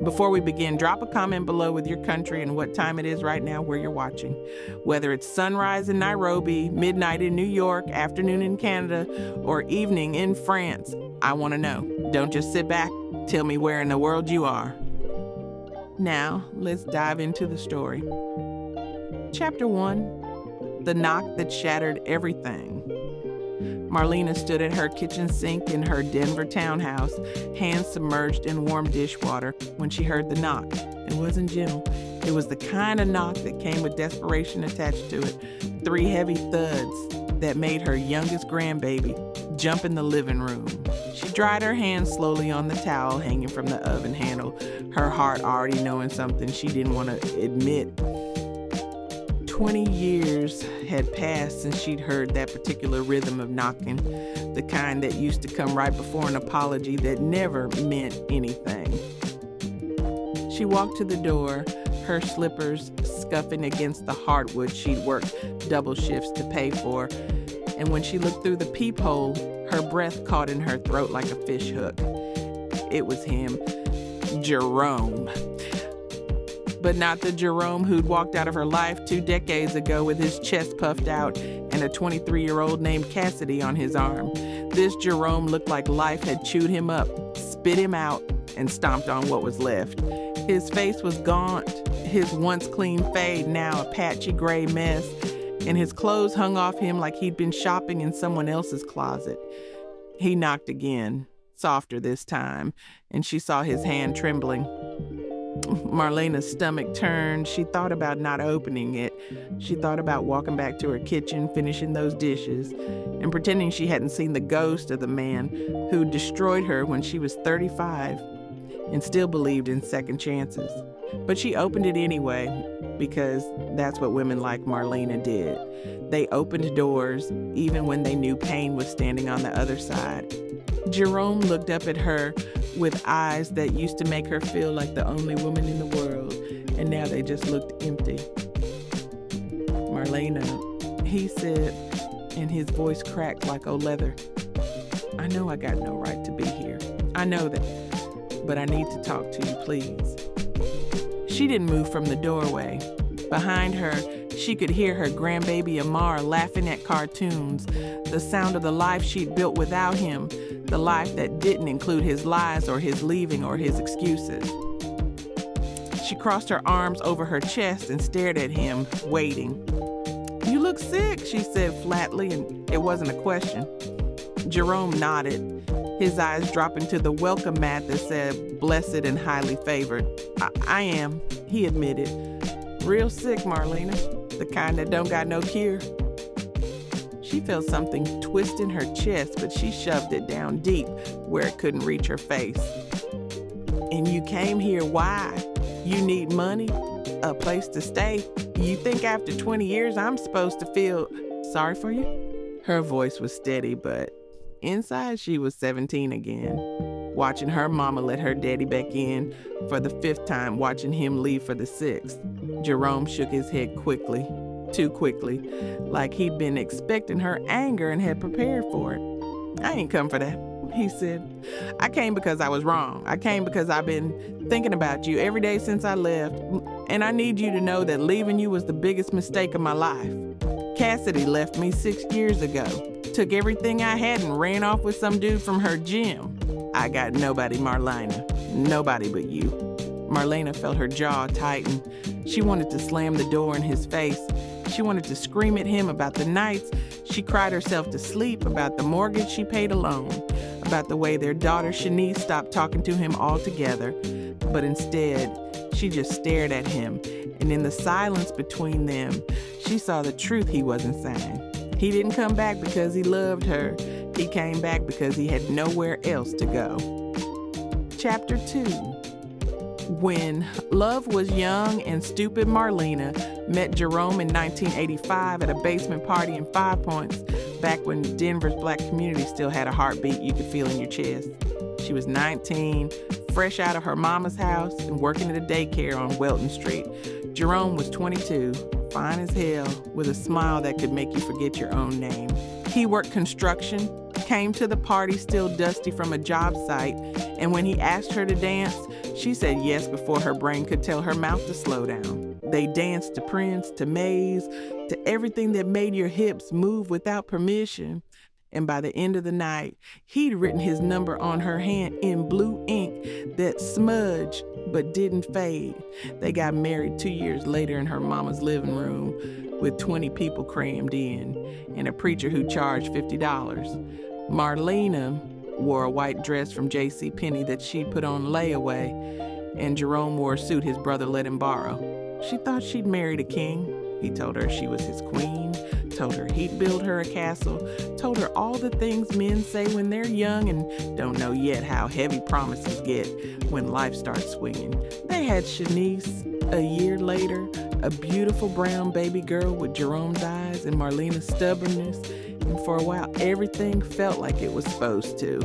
Before we begin, drop a comment below with your country and what time it is right now where you're watching. Whether it's sunrise in Nairobi, midnight in New York, afternoon in Canada, or evening in France, I want to know. Don't just sit back. Tell me where in the world you are. Now, let's dive into the story. Chapter 1, The Knock That Shattered Everything. Marlena stood at her kitchen sink in her Denver townhouse, hands submerged in warm dishwater, when she heard the knock. It wasn't gentle. It was the kind of knock that came with desperation attached to it. 3 heavy thuds that made her youngest grandbaby jump in the living room. She dried her hands slowly on the towel hanging from the oven handle, her heart already knowing something she didn't want to admit. 20 years had passed since she'd heard that particular rhythm of knocking, the kind that used to come right before an apology that never meant anything. She walked to the door, her slippers scuffing against the hardwood she'd worked double shifts to pay for, and when she looked through the peephole, her breath caught in her throat like a fish hook. It was him, Jerome. But not the Jerome who'd walked out of her life 2 decades ago with his chest puffed out and a 23-year-old named Cassidy on his arm. This Jerome looked like life had chewed him up, spit him out, and stomped on what was left. His face was gaunt, his once clean fade now a patchy gray mess, and his clothes hung off him like he'd been shopping in someone else's closet. He knocked again, softer this time, and she saw his hand trembling. Marlena's stomach turned. She thought about not opening it. She thought about walking back to her kitchen, finishing those dishes, and pretending she hadn't seen the ghost of the man who destroyed her when she was 35 and still believed in second chances. But she opened it anyway, because that's what women like Marlena did. They opened doors even when they knew pain was standing on the other side. Jerome looked up at her with eyes that used to make her feel like the only woman in the world, and now they just looked empty. Marlena, he said, and his voice cracked like old leather. I know I got no right to be here. I know that, but I need to talk to you, please. She didn't move from the doorway. Behind her, she could hear her grandbaby Amar laughing at cartoons, the sound of the life she'd built without him, the life that didn't include his lies or his leaving or his excuses. She crossed her arms over her chest and stared at him, waiting. You look sick, she said flatly, and it wasn't a question. Jerome nodded, his eyes dropping to the welcome mat that said, blessed and highly favored. I am, he admitted. Real sick, Marlena, the kind that don't got no cure. She felt something twist in her chest, but she shoved it down deep where it couldn't reach her face. And you came here, why? You need money? A place to stay? You think after 20 years I'm supposed to feel sorry for you? Her voice was steady, but inside she was 17 again, watching her mama let her daddy back in for the 5th time, watching him leave for the 6th. Jerome shook his head quickly. Too quickly, like he'd been expecting her anger and had prepared for it. I ain't come for that, he said. I came because I was wrong. I came because I've been thinking about you every day since I left, and I need you to know that leaving you was the biggest mistake of my life. Cassidy left me 6 years ago, took everything I had and ran off with some dude from her gym. I got nobody, Marlena, nobody but you. Marlena felt her jaw tighten. She wanted to slam the door in his face. She wanted to scream at him about the nights she cried herself to sleep, about the mortgage she paid alone, about the way their daughter Shanice stopped talking to him altogether. But instead, she just stared at him, and in the silence between them, she saw the truth he wasn't saying. He didn't come back because he loved her. He came back because he had nowhere else to go. Chapter 2. When love was young and stupid, Marlena met Jerome in 1985 at a basement party in Five Points, back when Denver's black community still had a heartbeat you could feel in your chest. She was 19, fresh out of her mama's house and working at a daycare on Welton Street. Jerome was 22, fine as hell, with a smile that could make you forget your own name. He worked construction, came to the party still dusty from a job site, and when he asked her to dance, she said yes before her brain could tell her mouth to slow down. They danced to Prince, to Maze, to everything that made your hips move without permission. And by the end of the night, he'd written his number on her hand in blue ink that smudged but didn't fade. They got married 2 years later in her mama's living room with 20 people crammed in and a preacher who charged $50. Marlena wore a white dress from JCPenney that she'd put on layaway, and Jerome wore a suit his brother let him borrow. She thought she'd married a king. He told her she was his queen, told her he'd build her a castle, told her all the things men say when they're young and don't know yet how heavy promises get when life starts swinging. They had Shanice a year later, a beautiful brown baby girl with Jerome's eyes and Marlena's stubbornness, and for a while everything felt like it was supposed to.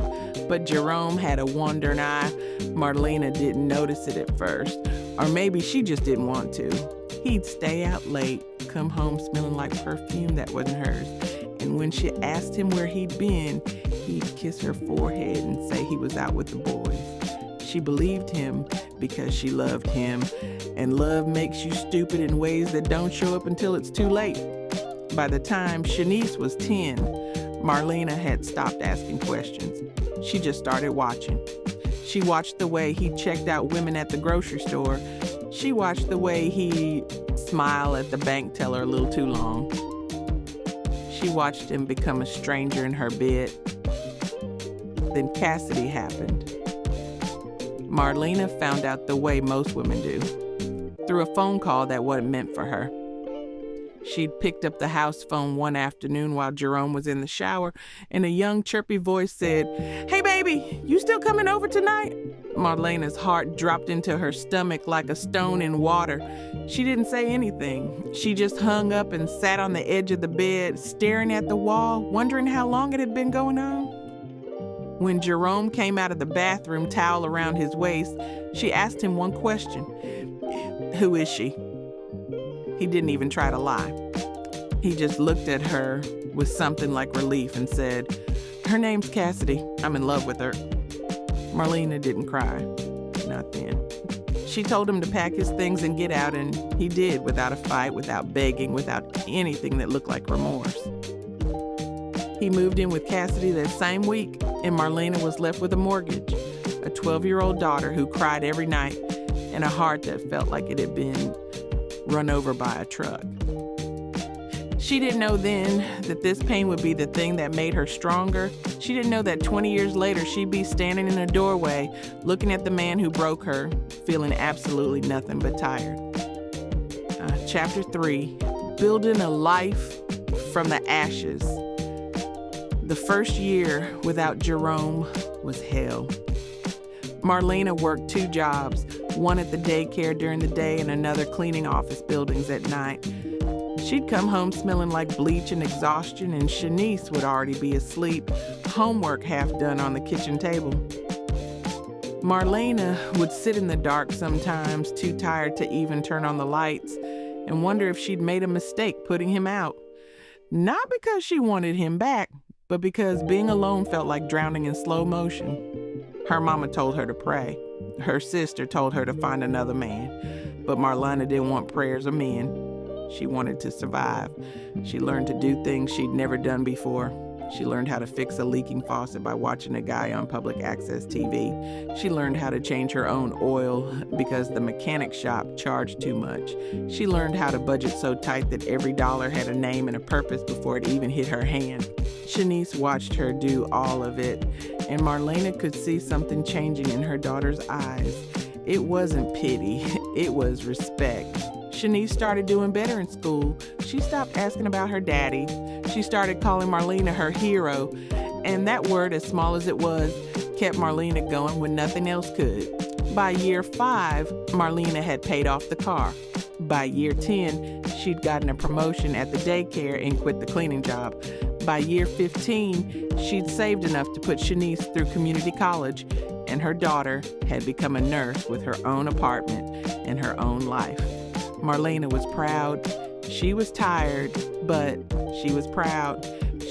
But Jerome had a wandering eye. Marlena didn't notice it at first, or maybe she just didn't want to. He'd stay out late, come home smelling like perfume that wasn't hers, and when she asked him where he'd been, he'd kiss her forehead and say he was out with the boys. She believed him because she loved him, and love makes you stupid in ways that don't show up until it's too late. By the time Shanice was 10, Marlena had stopped asking questions. She just started watching. She watched the way he checked out women at the grocery store. She watched the way he smiled at the bank teller a little too long. She watched him become a stranger in her bed. Then Cassidy happened. Marlena found out the way most women do, through a phone call that wasn't meant for her. She'd picked up the house phone one afternoon while Jerome was in the shower, and a young, chirpy voice said, "Hey, baby, you still coming over tonight?" Marlena's heart dropped into her stomach like a stone in water. She didn't say anything. She just hung up and sat on the edge of the bed, staring at the wall, wondering how long it had been going on. When Jerome came out of the bathroom, towel around his waist, she asked him one question. "Who is she?" He didn't even try to lie. He just looked at her with something like relief and said, "Her name's Cassidy. I'm in love with her." Marlena didn't cry. Not then. She told him to pack his things and get out, and he did, without a fight, without begging, without anything that looked like remorse. He moved in with Cassidy that same week, and Marlena was left with a mortgage, a 12-year-old daughter who cried every night, and a heart that felt like it had been run over by a truck. She didn't know then that this pain would be the thing that made her stronger. She didn't know that 20 years later she'd be standing in a doorway, looking at the man who broke her, feeling absolutely nothing but tired. Chapter 3, Building a Life from the Ashes. The first year without Jerome was hell. Marlena worked 2 jobs, one at the daycare during the day and another cleaning office buildings at night. She'd come home smelling like bleach and exhaustion, and Shanice would already be asleep, homework half done on the kitchen table. Marlena would sit in the dark sometimes, too tired to even turn on the lights, and wonder if she'd made a mistake putting him out. Not because she wanted him back, but because being alone felt like drowning in slow motion. Her mama told her to pray. Her sister told her to find another man. But Marlena didn't want prayers or men. She wanted to survive. She learned to do things she'd never done before. She learned how to fix a leaking faucet by watching a guy on public access TV. She learned how to change her own oil because the mechanic shop charged too much. She learned how to budget so tight that every dollar had a name and a purpose before it even hit her hand. Shanice watched her do all of it, and Marlena could see something changing in her daughter's eyes. It wasn't pity, it was respect. Shanice started doing better in school. She stopped asking about her daddy. She started calling Marlena her hero, and that word, as small as it was, kept Marlena going when nothing else could. By year 5, Marlena had paid off the car. By year 10, she'd gotten a promotion at the daycare and quit the cleaning job. By year 15, she'd saved enough to put Shanice through community college, and her daughter had become a nurse with her own apartment and her own life. Marlena was proud. She was tired, but she was proud.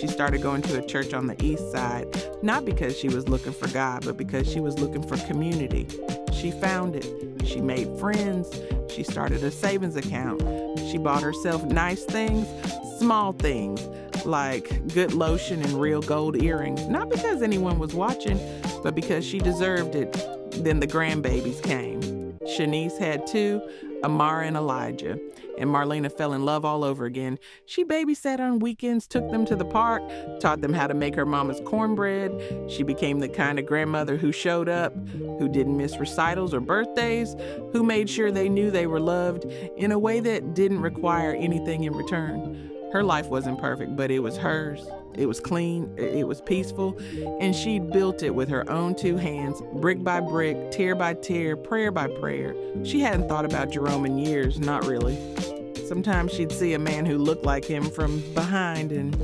she started going to a church on the east side, not because she was looking for God, but because she was looking for community. She found it. She made friends. She started a savings account. She bought herself nice things, small things, like good lotion and real gold earrings, not because anyone was watching, but because she deserved it. Then the grandbabies came. Shanice had two, Amara and Elijah, and Marlena fell in love all over again. She babysat on weekends, took them to the park, taught them how to make her mama's cornbread. She became the kind of grandmother who showed up, who didn't miss recitals or birthdays, who made sure they knew they were loved in a way that didn't require anything in return. Her life wasn't perfect, but it was hers. It was clean, it was peaceful, and she built it with her own two hands, brick by brick, tear by tear, prayer by prayer. She hadn't thought about Jerome in years, not really. Sometimes she'd see a man who looked like him from behind and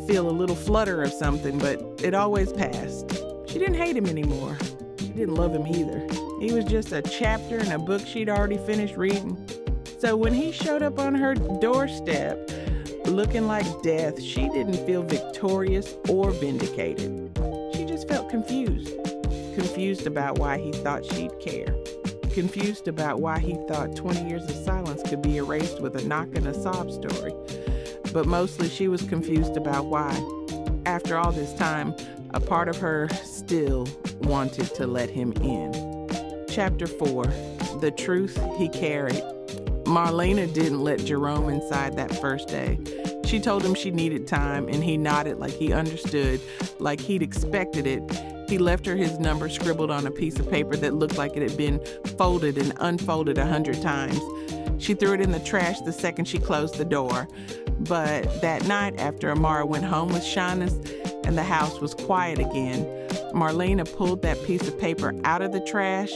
feel a little flutter of something, but it always passed. She didn't hate him anymore. She didn't love him either. He was just a chapter in a book she'd already finished reading. So when he showed up on her doorstep, looking like death, she didn't feel victorious or vindicated. She just felt confused. Confused about why he thought she'd care. Confused about why he thought 20 years of silence could be erased with a knock and a sob story. But mostly she was confused about why, after all this time, a part of her still wanted to let him in. Chapter 4, The Truth He Carried. Marlena didn't let Jerome inside that first day. She told him she needed time, and he nodded like he understood, like he'd expected it. He left her his number scribbled on a piece of paper that looked like it had been folded and unfolded 100 times. She threw it in the trash the second she closed the door. But that night, after Amara went home with Shaunace and the house was quiet again, Marlena pulled that piece of paper out of the trash,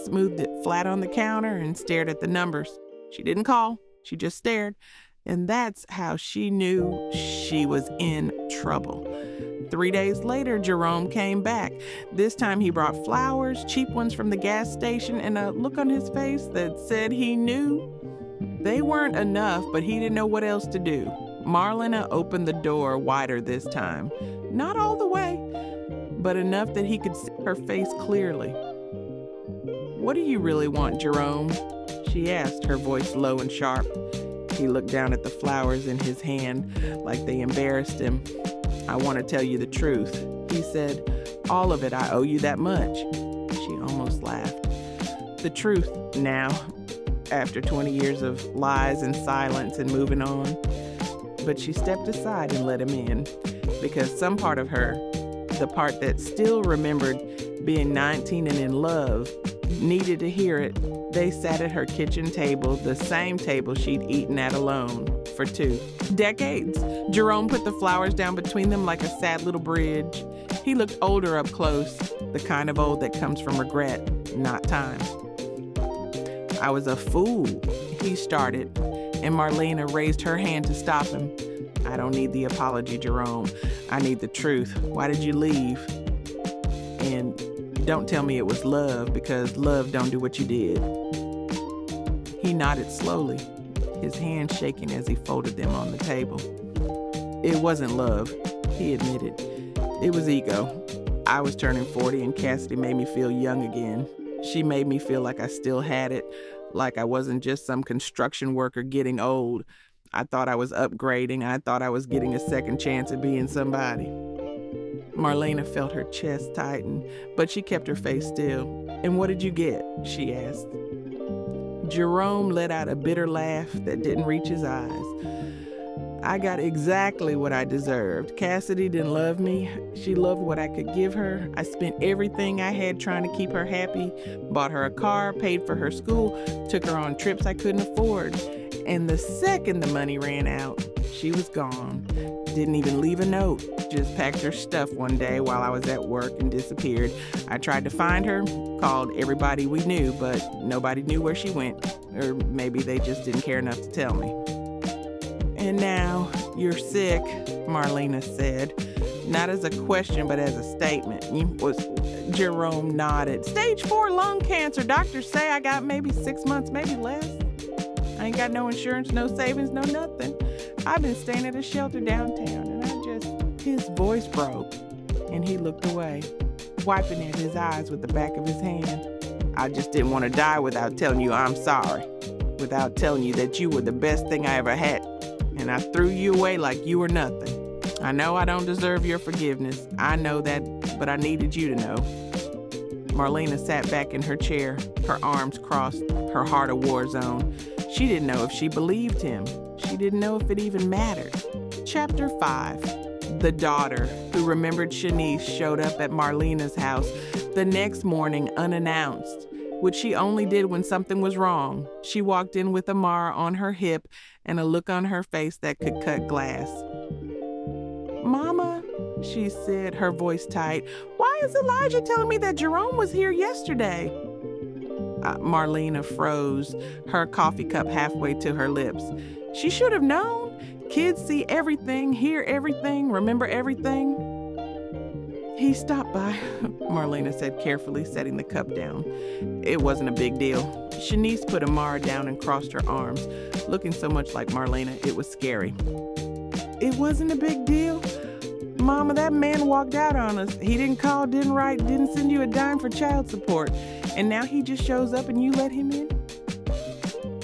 smoothed it flat on the counter, and stared at the numbers. She didn't call, she just stared. And that's how she knew she was in trouble. 3 days later, Jerome came back. This time he brought flowers, cheap ones from the gas station, and a look on his face that said he knew. They weren't enough, but he didn't know what else to do. Marlena opened the door wider this time. Not all the way, but enough that he could see her face clearly. "What do you really want, Jerome?" she asked, her voice low and sharp. He looked down at the flowers in his hand like they embarrassed him. "I want to tell you the truth," he said. "All of it. I owe you that much." She almost laughed. The truth now, after 20 years of lies and silence and moving on. But she stepped aside and let him in, because some part of her, the part that still remembered being 19 and in love, needed to hear it. They sat at her kitchen table, the same table she'd eaten at alone for 2 decades. Jerome put the flowers down between them like a sad little bridge. He looked older up close, the kind of old that comes from regret, not time. "I was a fool," he started, and Marlena raised her hand to stop him. "I don't need the apology, Jerome. I need the truth. Why did you leave? And don't tell me it was love, because love don't do what you did." He nodded slowly, his hands shaking as he folded them on the table. "It wasn't love," he admitted. "It was ego. I was turning 40 and Cassidy made me feel young again. She made me feel like I still had it, like I wasn't just some construction worker getting old. I thought I was upgrading. I thought I was getting a second chance at being somebody." Marlena felt her chest tighten, but she kept her face still. "And what did you get?" she asked. Jerome let out a bitter laugh that didn't reach his eyes. "I got exactly what I deserved. Cassidy didn't love me. She loved what I could give her. I spent everything I had trying to keep her happy, bought her a car, paid for her school, took her on trips I couldn't afford. And the second the money ran out, she was gone. Didn't even leave a note. Just packed her stuff one day while I was at work and disappeared. I tried to find her, called everybody we knew, but nobody knew where she went. Or maybe they just didn't care enough to tell me." "And now you're sick," Marlena said. Not as a question, but as a statement. Jerome nodded. "Stage 4 lung cancer. Doctors say I got maybe 6 months, maybe less. I ain't got no insurance, no savings, no nothing. I've been staying at a shelter downtown, and I just His voice broke, and he looked away, wiping at his eyes with the back of his hand. I just didn't want to die without telling you I'm sorry, without telling you that you were the best thing I ever had, and I threw you away like you were nothing. I know I don't deserve your forgiveness. I know that, but I needed you to know. Marlena sat back in her chair, her arms crossed, her heart a war zone. She didn't know if she believed him. She didn't know if it even mattered. Chapter 5. The daughter who remembered Shanice showed up at Marlena's house the next morning unannounced, which she only did when something was wrong. She walked in with Amara on her hip and a look on her face that could cut glass. "Mama," she said, her voice tight, "why is Elijah telling me that Jerome was here yesterday?" Marlena froze, her coffee cup halfway to her lips. She should have known. Kids see everything, hear everything, remember everything. "He stopped by," Marlena said carefully, setting the cup down. It wasn't a big deal. Shanice put Amara down and crossed her arms, looking so much like Marlena, it was scary. "It wasn't a big deal? Mama, that man walked out on us. He didn't call, didn't write, didn't send you a dime for child support. And now he just shows up and you let him in?"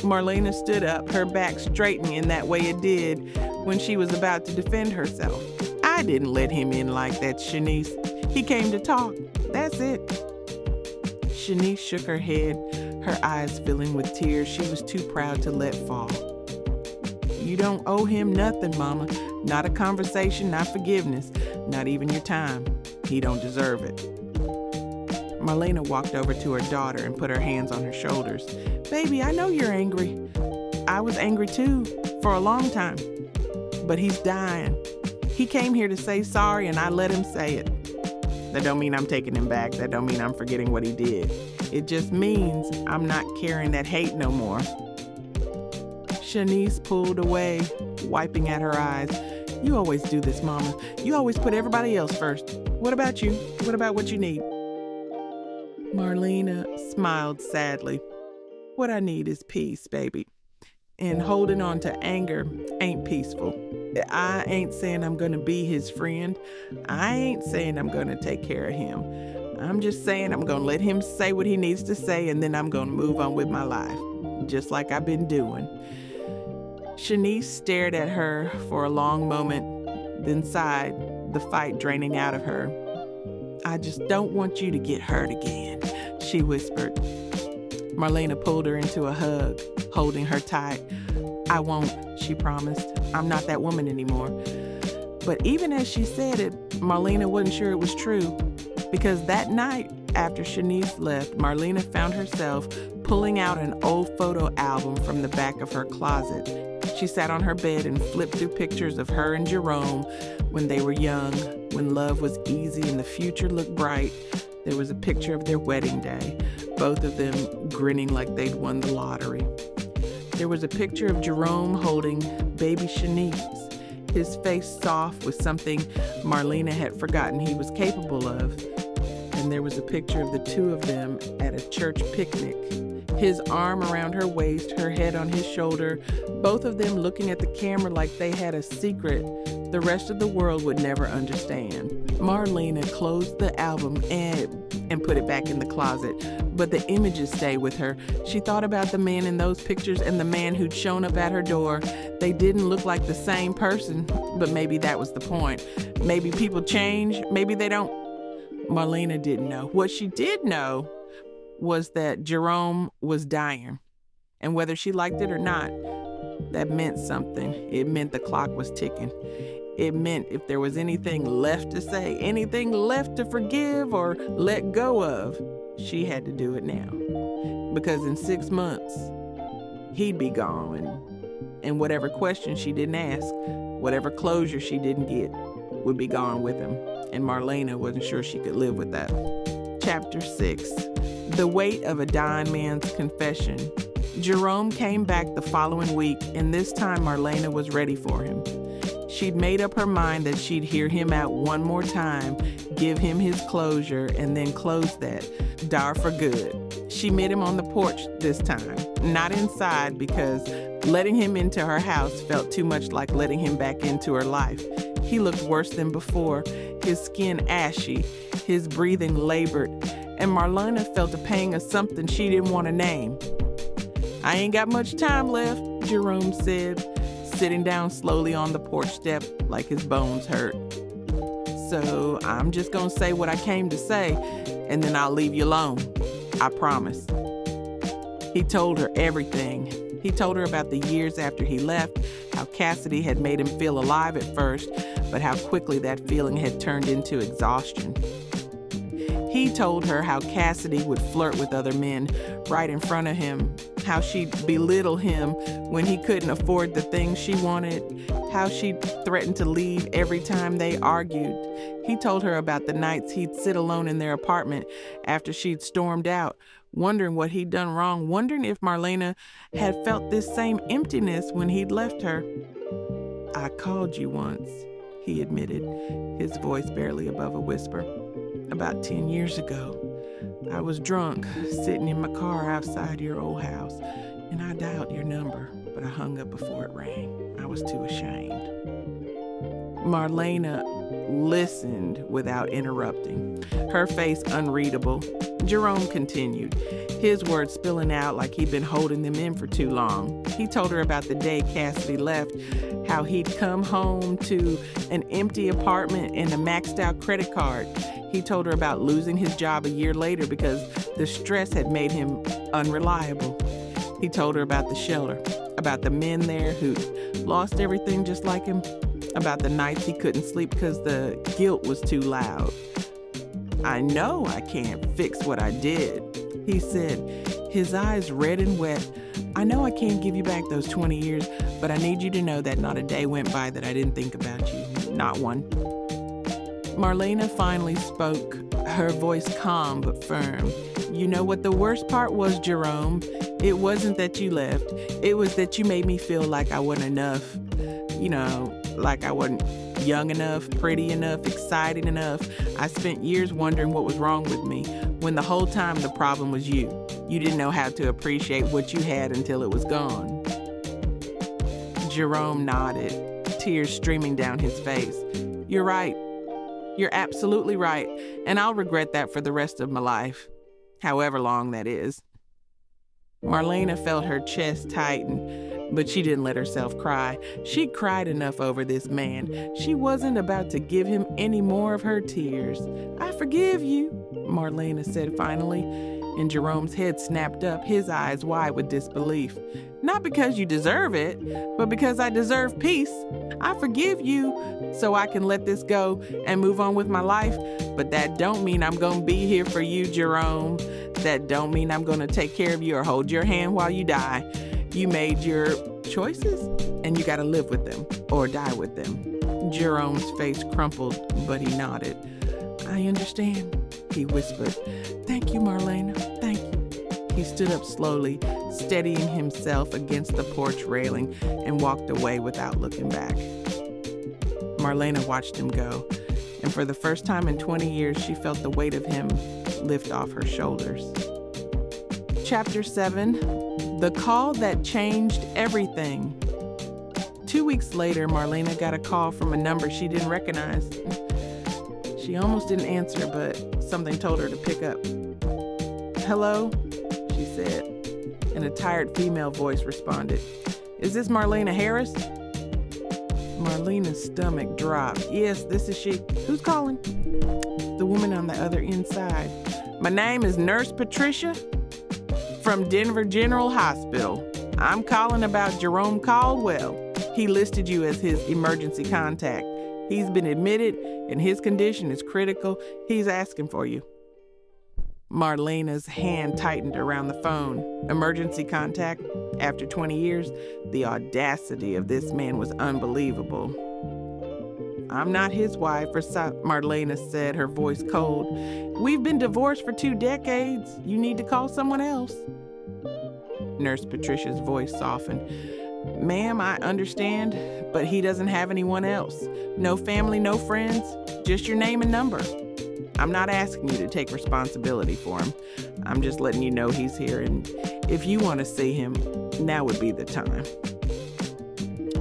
Marlena stood up, her back straightening in that way it did when she was about to defend herself. "I didn't let him in like that, Shanice. He came to talk. That's it." Shanice shook her head, her eyes filling with tears she was too proud to let fall. "You don't owe him nothing, Mama. Not a conversation, not forgiveness, not even your time. He don't deserve it." Marlena walked over to her daughter and put her hands on her shoulders. "Baby, I know you're angry. I was angry too, for a long time. But he's dying. He came here to say sorry and I let him say it. That don't mean I'm taking him back. That don't mean I'm forgetting what he did. It just means I'm not carrying that hate no more." Shanice pulled away, wiping at her eyes. "You always do this, Mama. You always put everybody else first. What about you? What about what you need?" Marlena smiled sadly. "What I need is peace, baby. And holding on to anger ain't peaceful. I ain't saying I'm gonna be his friend. I ain't saying I'm gonna take care of him. I'm just saying I'm gonna let him say what he needs to say and then I'm gonna move on with my life, just like I've been doing." Shanice stared at her for a long moment, then sighed, the fight draining out of her. "I just don't want you to get hurt again," she whispered. Marlena pulled her into a hug, holding her tight. "I won't," she promised. "I'm not that woman anymore." But even as she said it, Marlena wasn't sure it was true, because that night after Shanice left, Marlena found herself pulling out an old photo album from the back of her closet. She sat on her bed and flipped through pictures of her and Jerome when they were young, when love was easy and the future looked bright. There was a picture of their wedding day, both of them grinning like they'd won the lottery. There was a picture of Jerome holding baby Shanice, his face soft with something Marlena had forgotten he was capable of. And there was a picture of the two of them at a church picnic, his arm around her waist, her head on his shoulder, both of them looking at the camera like they had a secret the rest of the world would never understand. Marlena closed the album and put it back in the closet, but the images stayed with her. She thought about the man in those pictures and the man who'd shown up at her door. They didn't look like the same person, but maybe that was the point. Maybe people change, maybe they don't. Marlena didn't know. What she did know was that Jerome was dying, and whether she liked it or not, that meant something. It meant the clock was ticking. It meant if there was anything left to say, anything left to forgive or let go of, she had to do it now. Because in 6 months, he'd be gone, and whatever question she didn't ask, whatever closure she didn't get, would be gone with him. And Marlena wasn't sure she could live with that. Chapter 6. The weight of a dying man's confession. Jerome came back the following week, and this time Marlena was ready for him. She'd made up her mind that she'd hear him out one more time, give him his closure, and then close that door for good. She met him on the porch this time, not inside, because letting him into her house felt too much like letting him back into her life. He looked worse than before, his skin ashy, his breathing labored, and Marlena felt a pang of something she didn't want to name. "I ain't got much time left," Jerome said, sitting down slowly on the porch step like his bones hurt. "So I'm just gonna say what I came to say, and then I'll leave you alone. I promise." He told her everything. He told her about the years after he left, how Cassidy had made him feel alive at first, but how quickly that feeling had turned into exhaustion. He told her how Cassidy would flirt with other men right in front of him, how she'd belittle him when he couldn't afford the things she wanted, how she'd threaten to leave every time they argued. He told her about the nights he'd sit alone in their apartment after she'd stormed out, wondering what he'd done wrong, wondering if Marlena had felt this same emptiness when he'd left her. "I called you once," he admitted, his voice barely above a whisper. "About 10 years ago. I was drunk, sitting in my car outside your old house, and I dialed your number, but I hung up before it rang. I was too ashamed." Marlena listened without interrupting, her face unreadable. Jerome continued, his words spilling out like he'd been holding them in for too long. He told her about the day Cassidy left, how he'd come home to an empty apartment and a maxed out credit card. He told her about losing his job a year later because the stress had made him unreliable. He told her about the shelter, about the men there who lost everything just like him, about the nights he couldn't sleep because the guilt was too loud. "I know I can't fix what I did," he said, his eyes red and wet. "I know I can't give you back those 20 years, but I need you to know that not a day went by that I didn't think about you. Not one." Marlena finally spoke, her voice calm but firm. "You know what the worst part was, Jerome? It wasn't that you left. It was that you made me feel like I wasn't enough. You know, like I wasn't young enough, pretty enough, exciting enough. I spent years wondering what was wrong with me, when the whole time the problem was you. You didn't know how to appreciate what you had until it was gone." Jerome nodded, tears streaming down his face. "You're right. You're absolutely right, and I'll regret that for the rest of my life, however long that is." Marlena felt her chest tighten, but she didn't let herself cry. She'd cried enough over this man. She wasn't about to give him any more of her tears. "I forgive you," Marlena said finally, and Jerome's head snapped up, his eyes wide with disbelief. "Not because you deserve it, but because I deserve peace. I forgive you so I can let this go and move on with my life, but that don't mean I'm gonna be here for you, Jerome. That don't mean I'm gonna take care of you or hold your hand while you die. You made your choices, and you gotta live with them or die with them." Jerome's face crumpled, but he nodded. "I understand," he whispered. "Thank you, Marlena. Thank you." He stood up slowly, steadying himself against the porch railing, and walked away without looking back. Marlena watched him go, and for the first time in 20 years, she felt the weight of him lift off her shoulders. Chapter 7, The Call That Changed Everything. 2 weeks later, Marlena got a call from a number she didn't recognize. She almost didn't answer, but something told her to pick up. "Hello?" she said, and a tired female voice responded. "Is this Marlena Harris?" Marlena's stomach dropped. "Yes, this is she. Who's calling?" The woman on the other end sighed. "My name is Nurse Patricia from Denver General Hospital. I'm calling about Jerome Caldwell. He listed you as his emergency contact. He's been admitted and his condition is critical. He's asking for you." Marlena's hand tightened around the phone. Emergency contact? After 20 years? The audacity of this man was unbelievable. "I'm not his wife," Marlena said, her voice cold. "We've been divorced for 2 decades. You need to call someone else." Nurse Patricia's voice softened. "Ma'am, I understand, but he doesn't have anyone else. No family, no friends, just your name and number. I'm not asking you to take responsibility for him. I'm just letting you know he's here, and if you want to see him, now would be the time."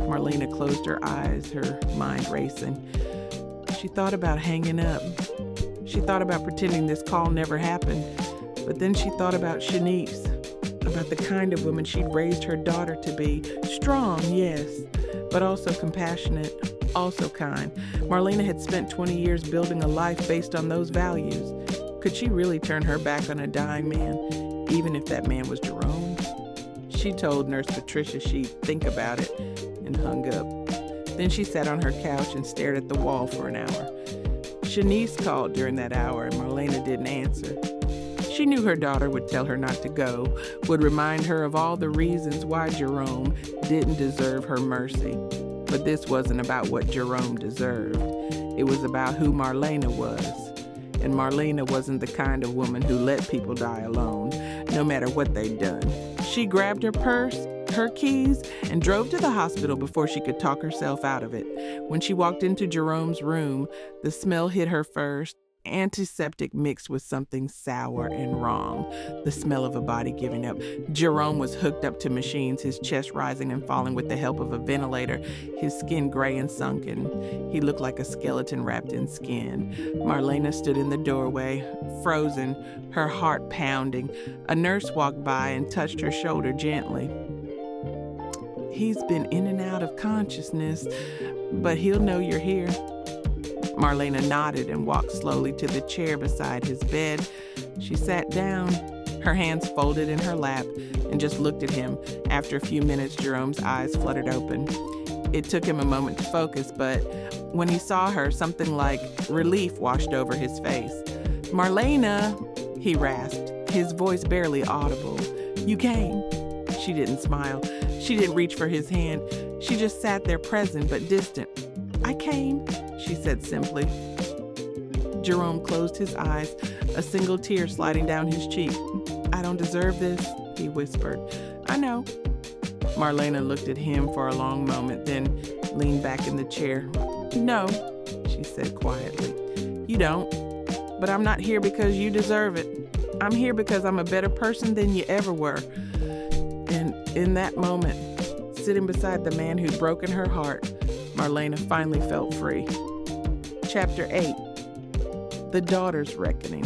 Marlena closed her eyes, her mind racing. She thought about hanging up. She thought about pretending this call never happened. But then she thought about Shanice, about the kind of woman she'd raised her daughter to be. Strong, yes, but also compassionate, also kind. Marlena had spent 20 years building a life based on those values. Could she really turn her back on a dying man, even if that man was Jerome? She told Nurse Patricia she'd think about it and hung up. Then she sat on her couch and stared at the wall for an hour. Shanice called during that hour and Marlena didn't answer. She knew her daughter would tell her not to go, would remind her of all the reasons why Jerome didn't deserve her mercy. But this wasn't about what Jerome deserved. It was about who Marlena was. And Marlena wasn't the kind of woman who let people die alone, no matter what they'd done. She grabbed her purse, her keys, and drove to the hospital before she could talk herself out of it. When she walked into Jerome's room, the smell hit her first. Antiseptic mixed with something sour and wrong. The smell of a body giving up. Jerome was hooked up to machines, his chest rising and falling with the help of a ventilator, his skin gray and sunken. He looked like a skeleton wrapped in skin. Marlena stood in the doorway, frozen, her heart pounding. A nurse walked by and touched her shoulder gently. He's been in and out of consciousness, but he'll know you're here. Marlena nodded and walked slowly to the chair beside his bed. She sat down, her hands folded in her lap, and just looked at him. After a few minutes, Jerome's eyes fluttered open. It took him a moment to focus, but when he saw her, something like relief washed over his face. "Marlena," he rasped, his voice barely audible. "You came." She didn't smile. She didn't reach for his hand. She just sat there present but distant. "I came," she said simply. Jerome closed his eyes, a single tear sliding down his cheek. "I don't deserve this," he whispered. "I know." Marlena looked at him for a long moment, then leaned back in the chair. "No," she said quietly. "You don't. But I'm not here because you deserve it. I'm here because I'm a better person than you ever were." And in that moment, sitting beside the man who'd broken her heart, Marlena finally felt free. Chapter 8. The Daughter's Reckoning.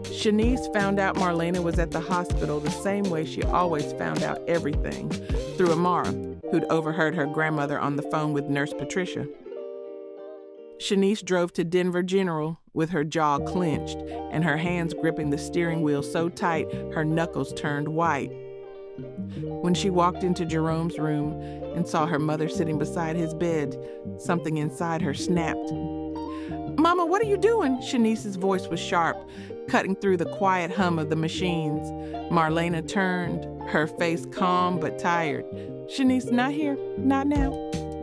Shanice found out Marlena was at the hospital the same way she always found out everything, through Amara, who'd overheard her grandmother on the phone with Nurse Patricia. Shanice drove to Denver General with her jaw clenched and her hands gripping the steering wheel so tight her knuckles turned white. When she walked into Jerome's room and saw her mother sitting beside his bed, something inside her snapped. "Mama, what are you doing?" Shanice's voice was sharp, cutting through the quiet hum of the machines. Marlena turned, her face calm but tired. "Shanice, not here, not now."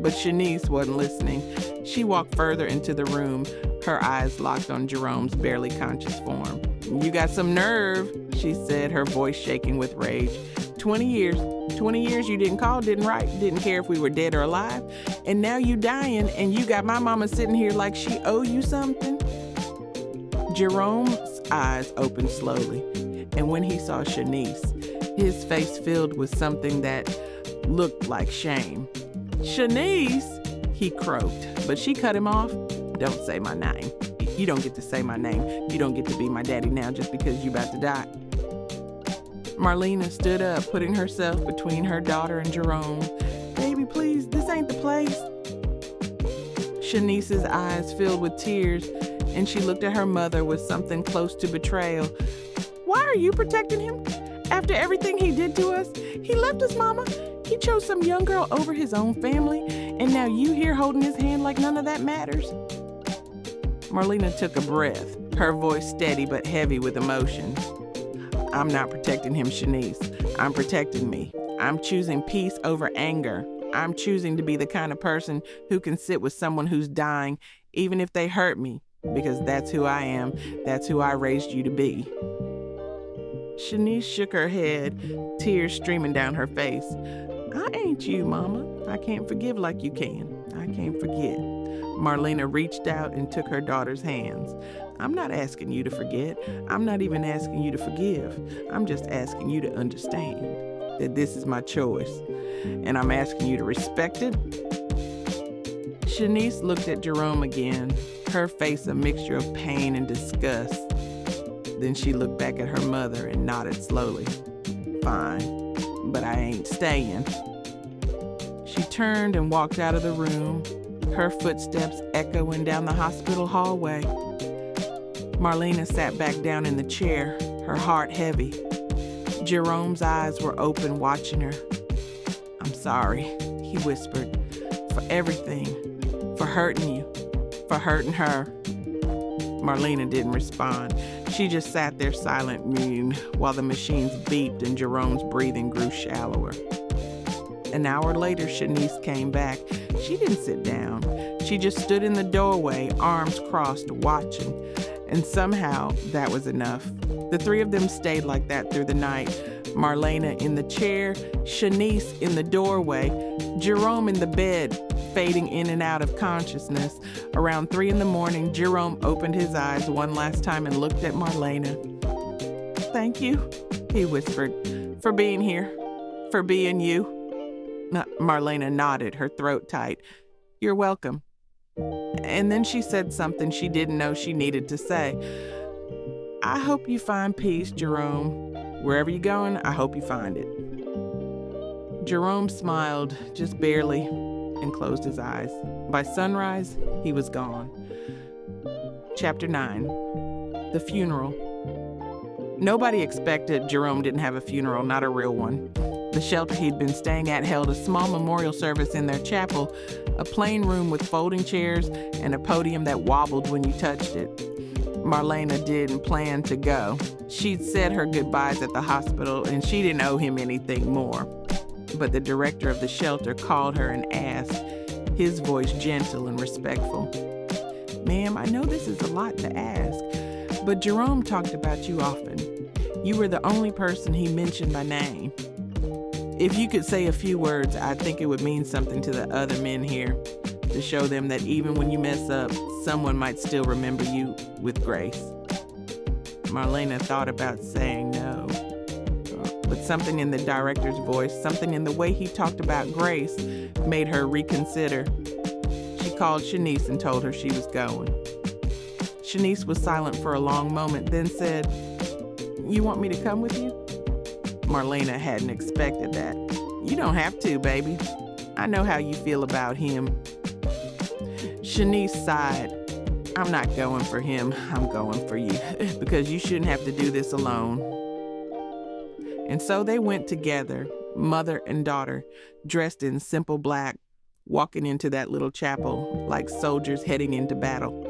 But Shanice wasn't listening. She walked further into the room, her eyes locked on Jerome's barely conscious form. "You got some nerve," she said, her voice shaking with rage. 20 years you didn't call, didn't write, didn't care if we were dead or alive. And now you dying and you got my mama sitting here like she owe you something." Jerome's eyes opened slowly, and when he saw Shanice, his face filled with something that looked like shame. "Shanice," he croaked, but she cut him off. "Don't say my name. You don't get to say my name. You don't get to be my daddy now just because you about to die." Marlena stood up, putting herself between her daughter and Jerome. "Baby, please, this ain't the place." Shanice's eyes filled with tears, and she looked at her mother with something close to betrayal. "Why are you protecting him? After everything he did to us? He left us, Mama. He chose some young girl over his own family, and now you here holding his hand like none of that matters." Marlena took a breath, her voice steady but heavy with emotion. "I'm not protecting him, Shanice. I'm protecting me. I'm choosing peace over anger. I'm choosing to be the kind of person who can sit with someone who's dying, even if they hurt me, because that's who I am. That's who I raised you to be." Shanice shook her head, tears streaming down her face. "I ain't you, Mama. I can't forgive like you can. I can't forget." Marlena reached out and took her daughter's hands. "I'm not asking you to forget. I'm not even asking you to forgive. I'm just asking you to understand." that this is my choice, and I'm asking you to respect it. Shanice looked at Jerome again, her face a mixture of pain and disgust. Then she looked back at her mother and nodded slowly. Fine, but I ain't staying. She turned and walked out of the room, her footsteps echoing down the hospital hallway. Marlena sat back down in the chair, her heart heavy. Jerome's eyes were open, watching her. I'm sorry, he whispered, for everything, for hurting you, for hurting her. Marlena didn't respond. She just sat there silent while the machines beeped and Jerome's breathing grew shallower. An hour later, Shanice came back. She didn't sit down. She just stood in the doorway, arms crossed, watching. And somehow, that was enough. The three of them stayed like that through the night. Marlena in the chair, Shanice in the doorway, Jerome in the bed, fading in and out of consciousness. Around 3 a.m, Jerome opened his eyes one last time and looked at Marlena. Thank you, he whispered, for being here, for being you. Marlena nodded, her throat tight. You're welcome. And then she said something she didn't know she needed to say. I hope you find peace, Jerome. Wherever you're going, I hope you find it. Jerome smiled, just barely, and closed his eyes. By sunrise, he was gone. Chapter 9. The Funeral. Nobody expected Jerome didn't have a funeral, not a real one. The shelter he'd been staying at held a small memorial service in their chapel, a plain room with folding chairs and a podium that wobbled when you touched it. Marlena didn't plan to go. She'd said her goodbyes at the hospital and she didn't owe him anything more. But the director of the shelter called her and asked, his voice gentle and respectful. Ma'am, I know this is a lot to ask, but Jerome talked about you often. You were the only person he mentioned by name. If you could say a few words, I think it would mean something to the other men here, to show them that even when you mess up, someone might still remember you with grace. Marlena thought about saying no, but something in the director's voice, something in the way he talked about grace, made her reconsider. She called Shanice and told her she was going. Shanice was silent for a long moment, then said, You want me to come with you? Marlena hadn't expected that. You don't have to, baby. I know how you feel about him. Shanice sighed. I'm not going for him. I'm going for you because you shouldn't have to do this alone. And so they went together, mother and daughter, dressed in simple black, walking into that little chapel like soldiers heading into battle.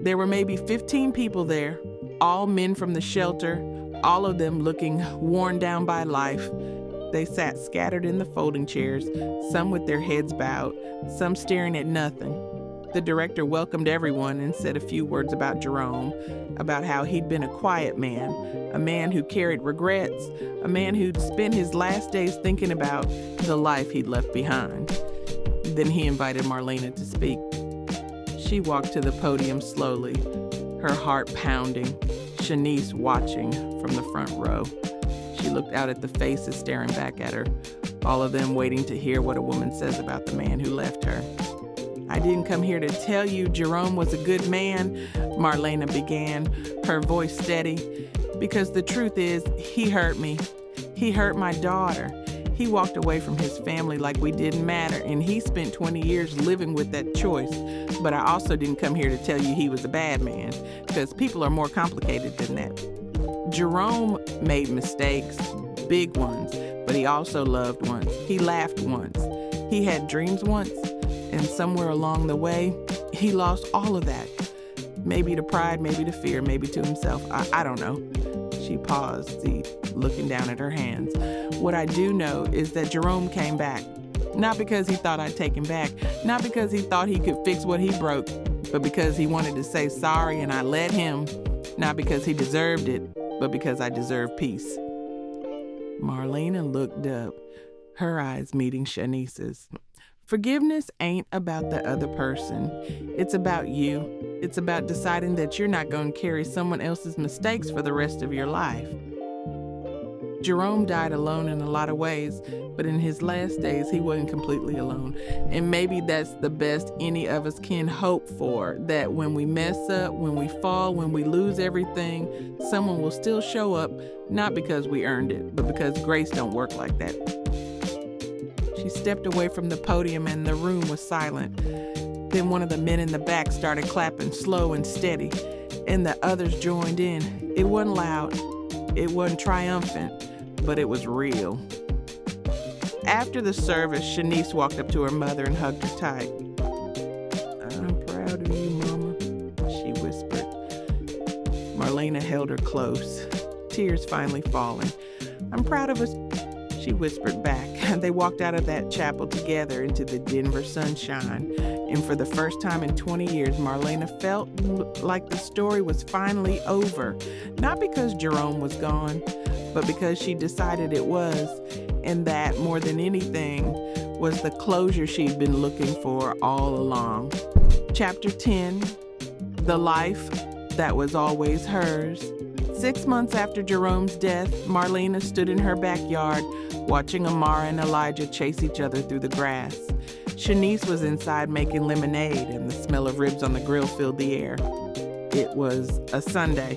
There were maybe 15 people there, all men from the shelter, all of them looking worn down by life. They sat scattered in the folding chairs, some with their heads bowed, some staring at nothing. The director welcomed everyone and said a few words about Jerome, about how he'd been a quiet man, a man who carried regrets, a man who'd spent his last days thinking about the life he'd left behind. Then he invited Marlena to speak. She walked to the podium slowly, her heart pounding, Shanice watching from the front row. She looked out at the faces staring back at her, all of them waiting to hear what a woman says about the man who left her. I didn't come here to tell you Jerome was a good man, Marlena began, her voice steady, because the truth is, he hurt me. He hurt my daughter. He walked away from his family like we didn't matter, and he spent 20 years living with that choice. But I also didn't come here to tell you he was a bad man, because people are more complicated than that. Jerome made mistakes, big ones, but he also loved once. He laughed once. He had dreams once, and somewhere along the way, he lost all of that. Maybe to pride, maybe to fear, maybe to himself. I don't know. She paused, looking down at her hands. What I do know is that Jerome came back. Not because he thought I'd take him back, not because he thought he could fix what he broke, but because he wanted to say sorry and I let him. Not because he deserved it, but because I deserve peace. Marlena looked up, her eyes meeting Shanice's. Forgiveness ain't about the other person. It's about you. It's about deciding that you're not going to carry someone else's mistakes for the rest of your life. Jerome died alone in a lot of ways, but in his last days, he wasn't completely alone. And maybe that's the best any of us can hope for, that when we mess up, when we fall, when we lose everything, someone will still show up, not because we earned it, but because grace don't work like that. She stepped away from the podium and the room was silent. Then one of the men in the back started clapping slow and steady, and the others joined in. It wasn't loud, it wasn't triumphant, but it was real. After the service, Shanice walked up to her mother and hugged her tight. "I'm proud of you, Mama," she whispered. Marlena held her close, tears finally falling. "I'm proud of us," she whispered back. They walked out of that chapel together into the Denver sunshine. And for the first time in 20 years, Marlena felt like the story was finally over. Not because Jerome was gone, but because she decided it was. And that, more than anything, was the closure she'd been looking for all along. Chapter 10, The Life That Was Always Hers. 6 months after Jerome's death, Marlena stood in her backyard watching Amara and Elijah chase each other through the grass. Shanice was inside making lemonade, and the smell of ribs on the grill filled the air. It was a Sunday,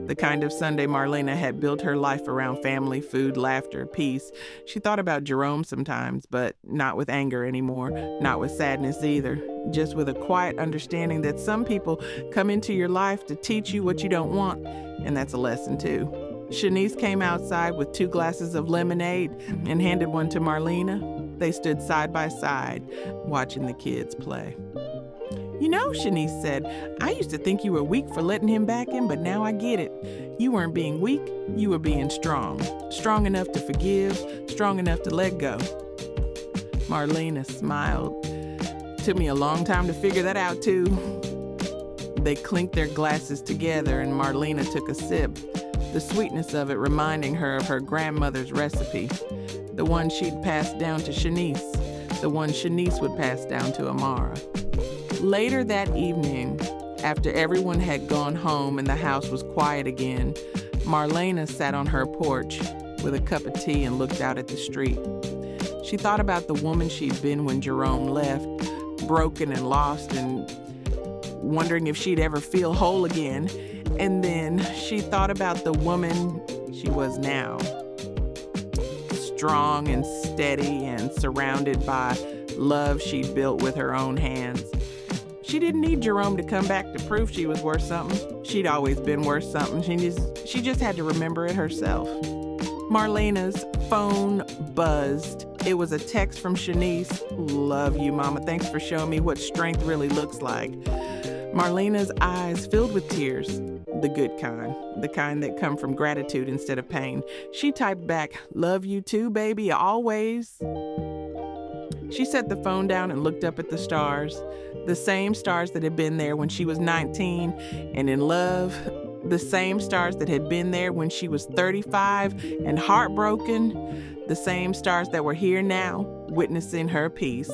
the kind of Sunday Marlena had built her life around: family, food, laughter, peace. She thought about Jerome sometimes, but not with anger anymore, not with sadness either, just with a quiet understanding that some people come into your life to teach you what you don't want, and that's a lesson too. Shanice came outside with 2 glasses of lemonade and handed one to Marlena. They stood side by side, watching the kids play. "You know," Shanice said, "I used to think you were weak for letting him back in, but now I get it. You weren't being weak, you were being strong. Strong enough to forgive, strong enough to let go." Marlena smiled. "Took me a long time to figure that out, too." They clinked their glasses together, and Marlena took a sip, the sweetness of it reminding her of her grandmother's recipe, the one she'd passed down to Shanice, the one Shanice would pass down to Amara. Later that evening, after everyone had gone home and the house was quiet again, Marlena sat on her porch with a cup of tea and looked out at the street. She thought about the woman she'd been when Jerome left, broken and lost and wondering if she'd ever feel whole again. And then she thought about the woman she was now, strong and steady and surrounded by love she'd built with her own hands. She didn't need Jerome to come back to prove she was worth something. She'd always been worth something. She just had to remember it herself. Marlena's phone buzzed. It was a text from Shanice. "Love you, Mama. Thanks for showing me what strength really looks like." Marlena's eyes filled with tears, the good kind, the kind that come from gratitude instead of pain. She typed back, "Love you too, baby, always." She set the phone down and looked up at the stars, the same stars that had been there when she was 19 and in love, the same stars that had been there when she was 35 and heartbroken, the same stars that were here now, witnessing her peace.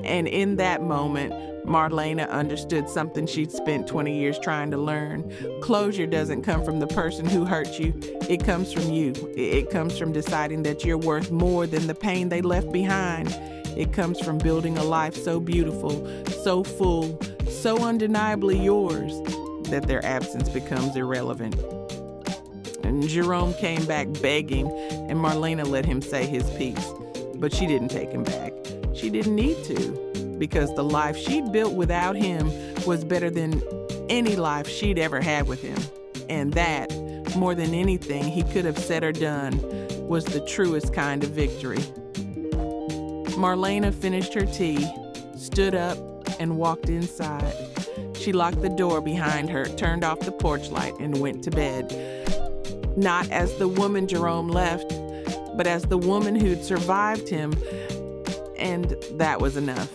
And in that moment, Marlena understood something she'd spent 20 years trying to learn. Closure doesn't come from the person who hurt you. It comes from you. It comes from deciding that you're worth more than the pain they left behind. It comes from building a life so beautiful, so full, so undeniably yours that their absence becomes irrelevant. And Jerome came back begging, and Marlena let him say his piece. But she didn't take him back. She didn't need to, because the life she'd built without him was better than any life she'd ever had with him. And that, more than anything he could have said or done, was the truest kind of victory. Marlena finished her tea, stood up, and walked inside. She locked the door behind her, turned off the porch light, and went to bed. Not as the woman Jerome left, but as the woman who'd survived him, and that was enough.